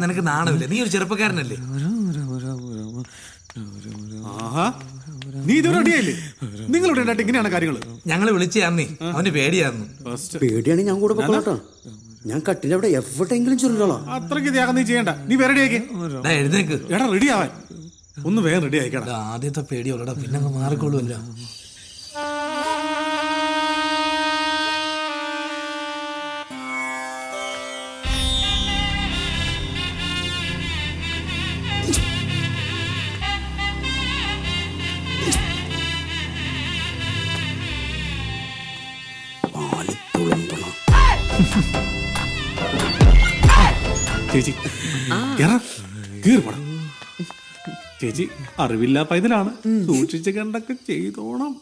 നിനക്ക് നാണമില്ല? നീ ഒരു ചെറുപ്പക്കാരനല്ലേ? നീ ഇത് റെഡിയായില്ലേ? നിങ്ങളുടെ ഇങ്ങനെയാണ് കാര്യങ്ങൾ. ഞങ്ങള് വിളിച്ചാന്നേ, അവന് പേടിയായിരുന്നു. പേടിയാണെങ്കിൽ ഞാൻ കൂടെ പൊക്കോട്ടോ. ഞാൻ കട്ടിലവിടെ എവിടെയെങ്കിലും ചുരുളോ. അത്രയ്ക്ക് ത്യാഗം നീ ചെയ്യണ്ട. നീ വേറെ റെഡിയാക്കി. എഴുന്നേക്ക്. എടാ റെഡി ആവാൻ ഒന്ന് വേഗം റെഡി ആയിക്കടാ. ആദ്യത്തെ പേടിയുള്ളടാ, പിന്നെ അങ്ങ് മാറിക്കോളുമല്ലോ. ചേച്ചി കീർപ്പണം. ചേച്ചി അറിവില്ല പൈതലാണ്, സൂക്ഷിച്ച് കണ്ടൊക്കെ ചെയ്തോണം.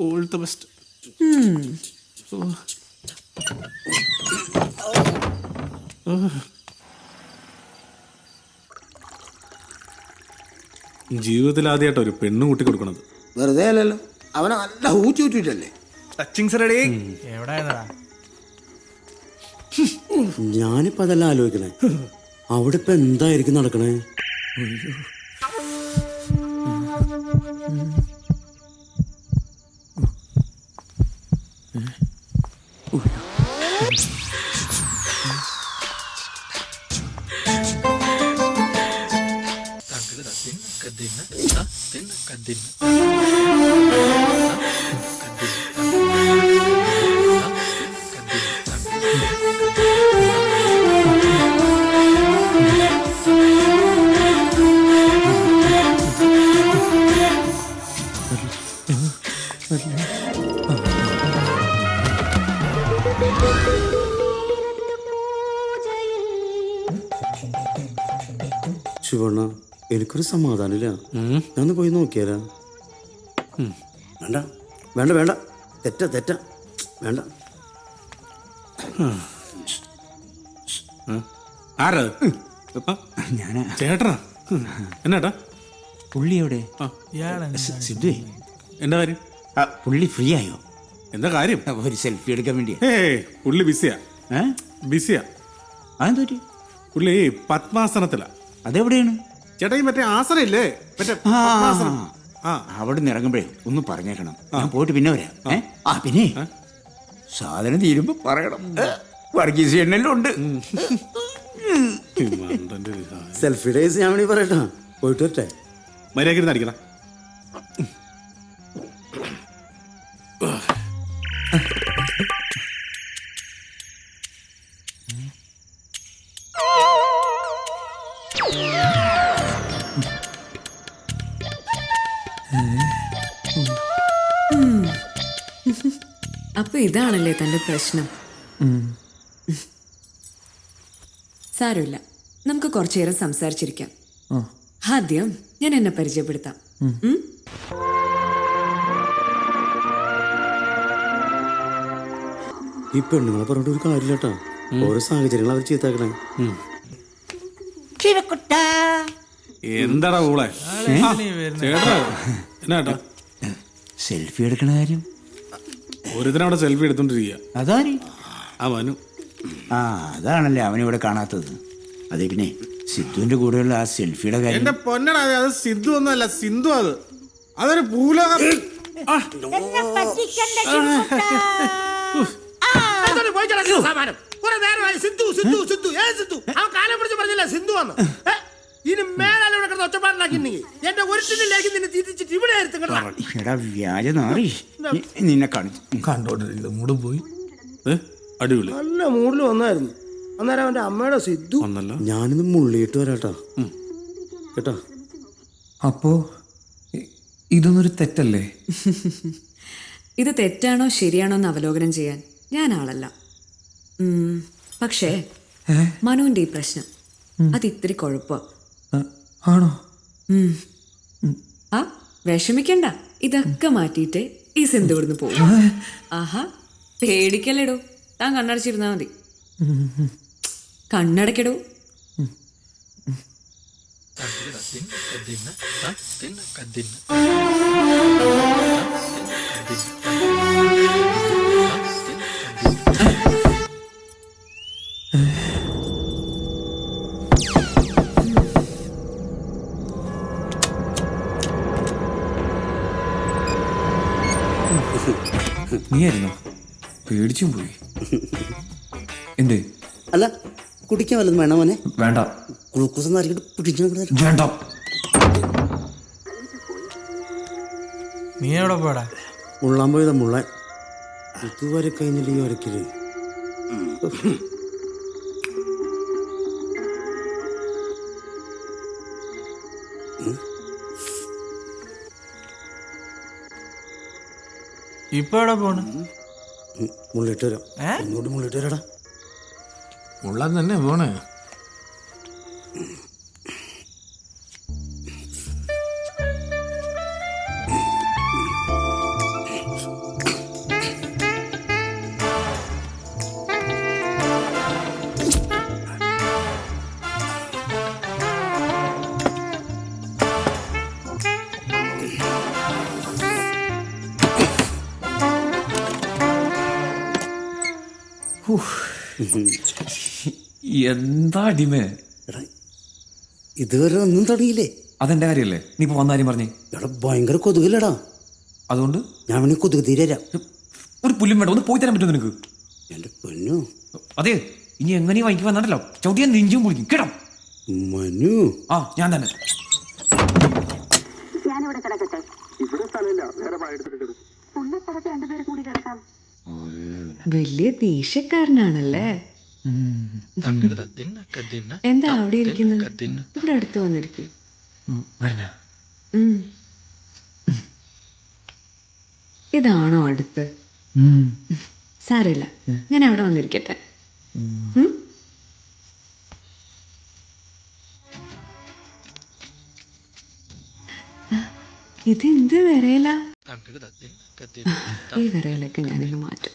All the best. ജീവിതത്തിൽ ആദ്യമായിട്ട് ഒരു പെണ്ണ് കൂട്ടി കൊടുക്കണത്. വെറുതെ അല്ലല്ലോ, അവനെ നല്ല ഊറ്റിട്ടല്ലേ. ഞാനിപ്പോ അതെല്ലാം ആലോചിക്കണേ. അവിടെ ഇപ്പൊ എന്തായിരിക്കും നടക്കണേ? ശിവണ്ണ, എനിക്കൊരു സമാധാനില്ല. ഞാൻ പോയി നോക്കിയാലാ? വേണ്ട വേണ്ട വേണ്ട, തെറ്റ വേണ്ട. ആരാ? ഞാനാ. ചേട്ടനാ? എന്നാട്ടാ? പുള്ളി എവിടെ? സിദ്ധുവേ, എന്താ കാര്യം? പുള്ളി ഫ്രീ ആയോ? എന്താ കാര്യം? ഒരു സെൽഫി എടുക്കാൻ വേണ്ടിയാ. പുള്ളി ബിസിയാ. ബിസിയാ? അതെന്തോറ്റി? പുള്ളി പത്മാസനത്തിലാ. അതെവിടെയാണ് ചേട്ടാ? ഈ മറ്റേ ആസനം ഇല്ലേ, മറ്റേ അവിടെ നിന്ന് ഇറങ്ങുമ്പോഴേ ഒന്ന് പറഞ്ഞേക്കണം. ഞാൻ പോയിട്ട് പിന്നെ വരാം. പിന്നെ സാധനം തീരുമ്പോ പറയണം. വർഗീസ് എണ്ണെല്ലാം ഉണ്ട്. സെൽഫി ഡേയ്സ് ഞാൻ വേണ്ടി പറയട്ടാ. പോയിട്ട് വരട്ടെ. മര്യാദ അടിക്കണം. അപ്പൊ ഇതാണല്ലേ തന്റെ പ്രശ്നം? സാരമില്ല, നമുക്ക് കുറച്ചു നേരം സംസാരിച്ചിരിക്കാം. ആദ്യം ഞാൻ എന്നെ പരിചയപ്പെടുത്താം. ഈ പെണ്ണുങ്ങളെ പറഞ്ഞിട്ട് ഒരു കാര്യമില്ലട്ടാ. ഓരോ സാഹചര്യങ്ങൾ അവർ ചെയ്താക്കണേ. എന്താടാ ഊളെ? ചേട്ടാ എന്നാട്ടാ? സെൽഫി എടുക്കണ കാര്യം ഒരുത്തനവിടെ സെൽഫി എടുത്തോണ്ടിരിക്കുക. അതാരി? അവനു. അതാണല്ലേ അവനിവിടെ കാണാത്തത്. അതെ, പിന്നെ സിദ്ധുവിന്റെ കൂടെയുള്ള ആ സെൽഫിയുടെ കാര്യം. എന്റെ പൊന്നടാ, അത് സിദ്ധു ഒന്നുമല്ല, സിന്ധു. അതൊരു ഭൂലോകം. നിന്നെ കാണിച്ചു കണ്ടോണ്ടിരിക്കുന്നത് മൂട് പോയി. അടിപൊളി. നല്ല മൂഡിൽ വന്നായിരുന്നു. അന്നേരം അവന്റെ അമ്മയുടെ സിദ്ധു. ഞാനിന്ന് മുള്ളിയിട്ട് വരാട്ടാ കേട്ടാ. അപ്പോ ഇതൊന്നൊരു തെറ്റല്ലേ? ഇത് തെറ്റാണോ ശരിയാണോ എന്ന് അവലോകനം ചെയ്യാൻ ഞാൻ ആളല്ല. പക്ഷേ മനുവിന്റെ ഈ പ്രശ്നം അത് ഇത്തിരി കുഴപ്പം ആണോ? വിഷമിക്കണ്ട, ഇതൊക്കെ മാറ്റിയിട്ട് ഈ സിന്ധു ഇവിടുന്ന് പോകും. ആഹാ, പേടിക്കല്ലേടോ. താൻ കണ്ണടച്ചിരുന്നാ മതി. കണ്ണടക്കടോ. കതിന് നീയായിരുന്നോ? പേടിച്ചും പോയി. എന്തേ? അല്ല കുടിക്കാൻ വല്ലതും വേണം മോനെ? വേണ്ട ഗ്ലൂക്കോസ് നിറക്കിട്ട് പിടിച്ചു. വേണ്ട. നീ എവിടെ പോടാ? മുള്ളാൻ പോയതാ മുള്ളാൻ. ഇതുവരെ കഴിഞ്ഞില്ല ഈ ഒരക്കല്. ഇപ്പൊ എവിടെ പോണ്? മുള്ളിട്ട് വരാം. ഒന്നുകൂടി മുള്ളിട്ട് വരാടാ. ഉള്ളത് തന്നെ പോണേ. എന്താ അടിമേ? എടാ ഇതുവരെ ഒന്നും തുടങ്ങിയില്ലേ? അതെന്റെ കാര്യല്ലേ? നീ ഇപ്പൊ വന്ന കാര്യം പറഞ്ഞേ. എടാ ഭയങ്കര കൊതുകല്ലടാ. അതുകൊണ്ട് ഞാൻ വേണമെങ്കിൽ കൊതുക് തീരാം. ഒരു പുല്ലും വേണ്ട. ഒന്ന് പോയി തരാൻ പറ്റുമോ നിനക്ക്? എന്റെ പൊന്നു അതെ, ഇനി എങ്ങനെ വാങ്ങിക്ക് വന്നിട്ടല്ലോ ചവിട്ടിയാൻ നെഞ്ചും പൊളിക്കും കേട്ടോ. മനു. ആ ഞാൻ തന്നെ. വലിയ ദേഷ്യക്കാരനാണല്ലേ? എന്താ അവിടെ ഇരിക്കുന്നത്? ഇവിടെ അടുത്ത് വന്നിരിക്കും. ഇതാണോ അടുത്ത്? സാരമില്ല, ഞാൻ അവിടെ വന്നിരിക്കട്ടെ. ഇതെന്ത് വിരയില? ഈ വിരയിലൊക്കെ ഞാനിങ്ങ് മാറ്റും.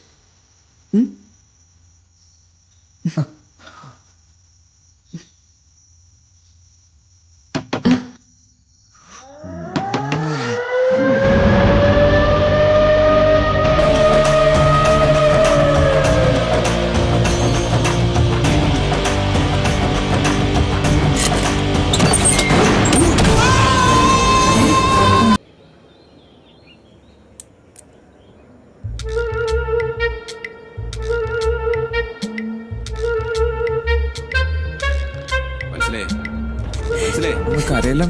കരയല്ലേ?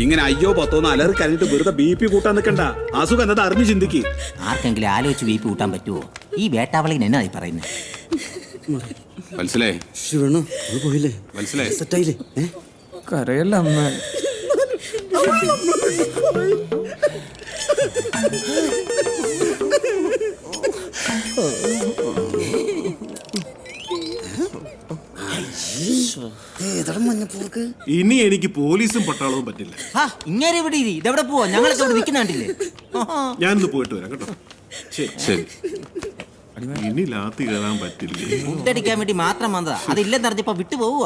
ഇങ്ങനെ അയ്യോ പത്തോന്ന് അലറി കഴിഞ്ഞിട്ട് വെറുതെ BP കൂട്ടാൻ നിൽക്കണ്ട. അസുഖം എന്താ അറിഞ്ഞ് ചിന്തിക്ക്. ആർക്കെങ്കിലും ആലോചിച്ച് BP കൂട്ടാൻ പറ്റുമോ? ഈ വേട്ടാവളിന് എന്നായി പറയുന്നത്? മനസ്സിലായി ശിവണോ പോയില്ലേ? മനസ്സിലായി. സെറ്റായില്ലേ? കരയല്ല അമ്മ. മഞ്ഞപ്പൂർക്ക് ഇനി എനിക്ക് പോലീസും പട്ടാളവും പറ്റില്ല. ഇങ്ങനെ ഇവിടെ ഇരി. ഇതെവിടെ പോവാ? ഞങ്ങളൊക്കെ ഇവിടെ നിൽക്കുന്ന കണ്ടില്ലേ? ഞാനിന്ന് പോയിട്ട് വരാം കേട്ടോ. ശരി. ഇനി ലാത്തി കയറാൻ പറ്റില്ലേ? ഫുഡടിക്കാൻ വേണ്ടി മാത്രം വന്നതാ. അതില്ലെന്ന് അറിഞ്ഞപ്പോ വിട്ടു പോവുക.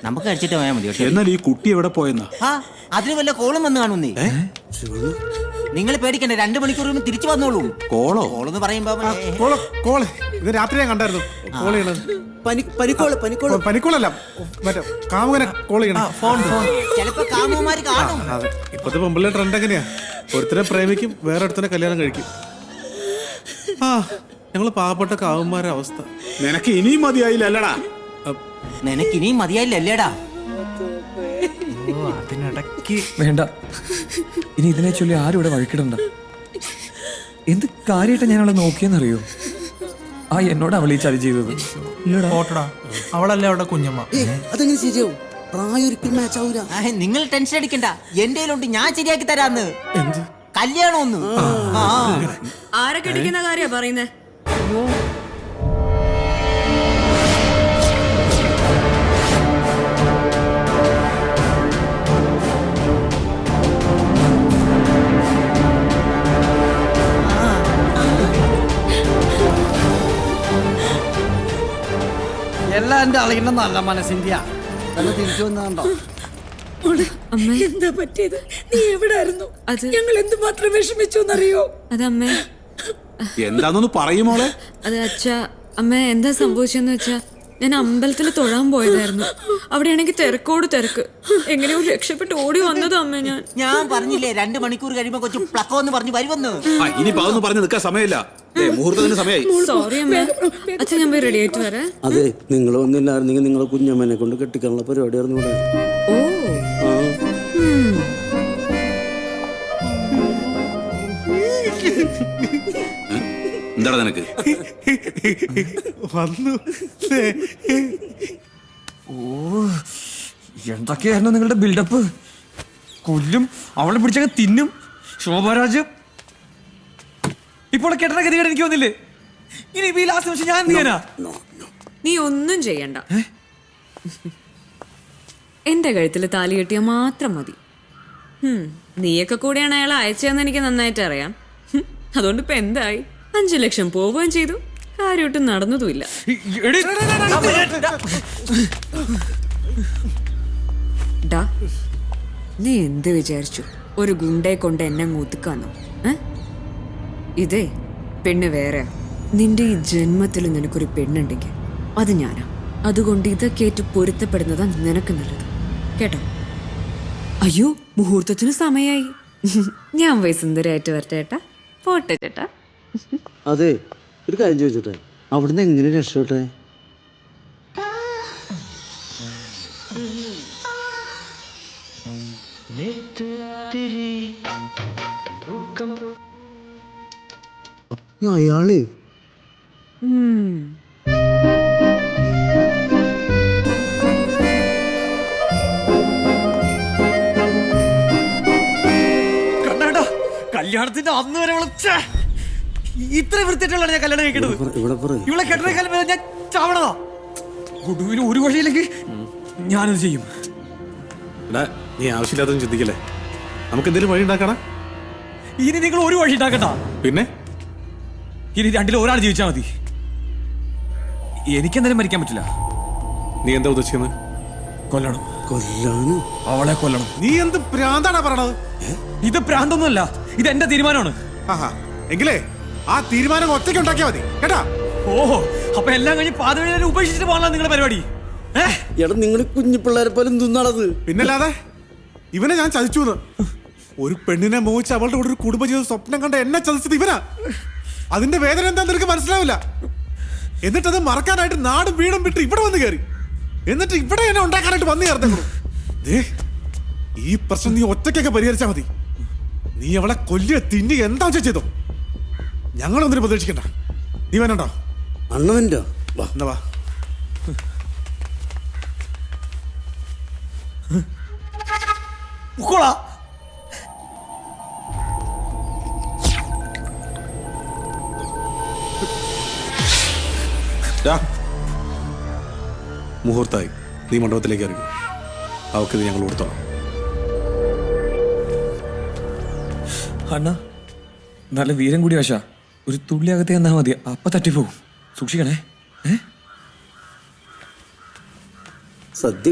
നമുക്ക് കഴിച്ചിട്ട് പോയാൽ മതി. എന്നാൽ ഈ കുട്ടി എവിടെ പോയെന്നാ? അതിന് വല്ല കോളും വന്ന് കാണുന്നേ. നിങ്ങൾ പേടിക്കണ്ട, 2 മണിക്കൂർ തിരിച്ചു വന്നോളൂ. കോളോ? കോളെന്ന് പറയുമ്പോ കോള് ഇത് രാത്രി ഞാൻ കണ്ടായിരുന്നു. കോൾ ചെയ്യണത് പനിക്കോളല്ല, മറ്റേ കാമുകനെ കോൾ ചെയ്യണം. ചിലപ്പോ കാമുമാര് കാണും. ഇപ്പത്തെ പെമ്പിള്ള ട്രെൻഡ് എങ്ങനെയാ? ഒരുത്തനെ പ്രേമിക്കും, വേറെ ഒരുത്തനെ കല്യാണം കഴിക്കും. ഞങ്ങള് പാവപ്പെട്ട കാവുമാരുടെ അവസ്ഥ. നിനക്ക് ഇനിയും മതിയായില്ലല്ലടാ. നിനക്കിനിയും മതിയായില്ലല്ലേടാ? അതിനിടയ്ക്ക് വേണ്ട, ഇനി ഇതിനെ ചൊല്ലി ആരും ഇവിടെ വഴിക്കിടണ്ട. എന്ത് കാര്യമായിട്ട് ഞാൻ അവളെ നോക്കിയെന്നറിയോ? എന്നോട് അവൾ ഈ ചതി ചെയ്തത്. ഓട്ടടാ, അവളല്ലേ അവിടെ കുഞ്ഞമ്മ. അതെങ്ങനെ ശരിയാവും? പ്രായൊരിക്കലും മാച്ച് ആവൂല. നിങ്ങൾ ടെൻഷൻ അടിക്കണ്ട, എന്റെ കയ്യിലുണ്ട്, ഞാൻ ശരിയാക്കി തരാന്ന്. കല്യാണം ഒന്ന്. ആരൊക്കെ അടിക്കുന്ന കാര്യ പറയുന്നേ? എല്ലാം എന്റെ അളിയുടെ നല്ല മനസ്സിന്റെയാ. തിരിച്ചു വന്നോ? എന്താ പറ്റിയത്? നീ എവിടായിരുന്നു? ഞങ്ങൾ എന്തുമാത്രം വിഷമിച്ചു എന്നറിയോ? അതമ്മേ, എന്താന്നൊന്ന് പറയുമോളെ? അത് അച്ഛാ, അമ്മ എന്താ സംഭവിച്ചെന്ന് വെച്ചാ ഞാൻ അമ്പലത്തിൽ തൊഴാൻ പോയതായിരുന്നു. അവിടെയാണെങ്കിൽ തിരക്കോട് തിരക്ക്. എങ്ങനെയോ രക്ഷപ്പെട്ട് ഓടി വന്നതാ അമ്മ ഞാൻ. ഞാൻ പറഞ്ഞില്ലേ 2 മണിക്കൂർ കഴിയുമ്പോ കൊച്ചു പ്ലക്കോ എന്ന് പറഞ്ഞു വരുമെന്ന്. ഇനി പാവെന്ന് പറഞ്ഞ് നിൽക്കാൻ സമയമില്ല. മുഹൂർത്തത്തിന് സമയമായി. സോറി അമ്മ. അച്ഛൻ ഞാൻ പോയി റെഡി ആയിട്ട് വരാം. അതെ, നിങ്ങൾ വന്നില്ലായിരുന്നെങ്കിൽ നിങ്ങളെ കുഞ്ഞമ്മനെ കൊണ്ട് കെട്ടിക്കാനുള്ള പരിപാടിയായിരുന്നു ഇവിടെ. ഓ എന്താടാ നിനക്ക്? വന്നു. എന്തൊക്കെയായിരുന്നു നിങ്ങളുടെ ബിൽഡപ്പ്? കൊല്ലും, അവളെ പിടിച്ചങ്ങ് തിന്നും. ശോഭരാജ് ഇപ്പോൾ കെട്ടണ ഗതികേട് എനിക്ക് വന്നില്ലേ? ഇനി ഈ ലാസ്റ്റ് നിമിഷം ഞാൻ എന്ത് ചെയ്യാനാ? നീ ഒന്നും ചെയ്യണ്ട. എന്റെ കഴുത്തിൽ താലി കെട്ടിയാൽ മാത്രം മതി. നീയൊക്കെ കൂടിയാണ് അയാളെ അയച്ചതെന്ന് എനിക്ക് നന്നായിട്ട് അറിയാം. അതുകൊണ്ട് ഇപ്പൊ എന്തായി? 5 ലക്ഷം പോവുകയും ചെയ്തു, കാര്യമായിട്ട് നടന്നതുമില്ല. ഡാ, നീ എന്ത് വിചാരിച്ചു? ഒരു ഗുണ്ടയെ കൊണ്ട് എന്നെ ഒതുക്കാന്നോ? ഇതേ പെണ്ണ് വേറെ. നിന്റെ ഈ ജന്മത്തിൽ നിനക്കൊരു പെണ്ണുണ്ടെങ്കിൽ അത് ഞാനാ. അതുകൊണ്ട് ഇതൊക്കെ ഏറ്റ് പൊരുത്തപ്പെടുന്നതാ നിനക്ക് നല്ലത്, കേട്ടോ? അയ്യോ, മുഹൂർത്തത്തിന് സമയായി. ഞാൻ പോയി സുന്ദരമായിട്ട് വരട്ടെ ചേട്ടാ. പോട്ടെ ചേട്ടാ. അതെ, ഒരു കാര്യം ചോദിച്ചോട്ടെ, അവിടുന്ന് എങ്ങനെ രക്ഷപ്പെട്ടെ? അയാള് കണ്ടാ, കല്യാണത്തിന്റെ അന്ന് വരെ ഇത്ര വൃത്തിയായിട്ടുള്ള ഞാൻ കല്യാണം കഴിക്കേണ്ടത്. ഇവളെ കെട്ടണേക്കാളും വരെ ഞാൻ ചാവണതാ. ഗുഡുവിന് ഒരു വഴിയില്ലെങ്കിൽ ഞാനത് ചെയ്യും. നീ ആവശ്യമില്ലാതൊന്നും ചിന്തിക്കല്ലേ. നമുക്ക് എന്തെങ്കിലും വഴി ഉണ്ടാക്കണ. ഇനി നിങ്ങൾ ഒരു വഴി ഉണ്ടാക്കണ്ട. പിന്നെ ഇനി 2-ൽ ഒരാൾ ജീവിച്ചാൽ മതി. എനിക്കെന്തായാലും മരിക്കാൻ പറ്റില്ല. നീ എന്താ ഉദ്ദേശിക്കുന്നത്? കൊല്ലണം. കൊല്ലാനും? അവളെ കൊല്ലണം. നീ എന്ത് പ്രാന്താണാ പറയണത്? ഇത് പ്രാന്തൊന്നുമല്ല, ഇത് എന്റെ തീരുമാനമാണ്. എങ്കിലേ ആ തീരുമാനം ഒറ്റയ്ക്ക് ഉണ്ടാക്കിയാ മതി, കേട്ടാ? ഓഹോ, അപ്പൊ എല്ലാം കഴിഞ്ഞ് പാതവഴി ഉപേക്ഷിച്ചിട്ട് പോകാനുള്ള നിങ്ങളുടെ പരിപാടി? എടാ, നിങ്ങൾ കുഞ്ഞു പിള്ളേരെ പോലെ എന്തുന്നാണത്? പിന്നല്ലാതെ ഇവനെ ഞാൻ ചതിച്ചു. ഒരു പെണ്ണിനെ മോഹിച്ച് അവളുടെ കൂടെ ഒരു കുടുംബജീവിതം സ്വപ്നം കണ്ട എന്നെ ചതിച്ചത് ഇവനാ. അതിന്റെ വേദന എന്താ നിനക്ക് മനസ്സിലാവില്ല. എന്നിട്ടത് മറക്കാനായിട്ട് നാടും വീടും വിട്ട് ഇവിടെ വന്ന് കയറി. എന്നിട്ട് ഇവിടെ എന്നെ ഉണ്ടാക്കാനായിട്ട് വന്നു ചേർന്നു. ഈ പ്രശ്നം നീ ഒറ്റയ്ക്കൊക്കെ പരിഹരിച്ചാൽ മതി. നീ അവളെ കൊല്ലുക തിന്നുക എന്താ ചെയ്തോ. ഞങ്ങളൊന്നിനും പ്രതീക്ഷിക്കണ്ട. നീ വേണോ? അണ്ണവൻ്റെ എന്താ വാ. മുഹൂർത്തായി, നീ മണ്ഡപത്തിലേക്ക് ഇറങ്ങി. അവക്ക് ഞങ്ങൾ കൊടുത്തോളാം. അണ്ണ നല്ല വീരം കൂടി വശ. ഒരു തുള്ളിയകത്തെ എന്നാ മതി, അപ്പ തട്ടിപ്പോവും. സൂക്ഷിക്കണേ. സദ്യ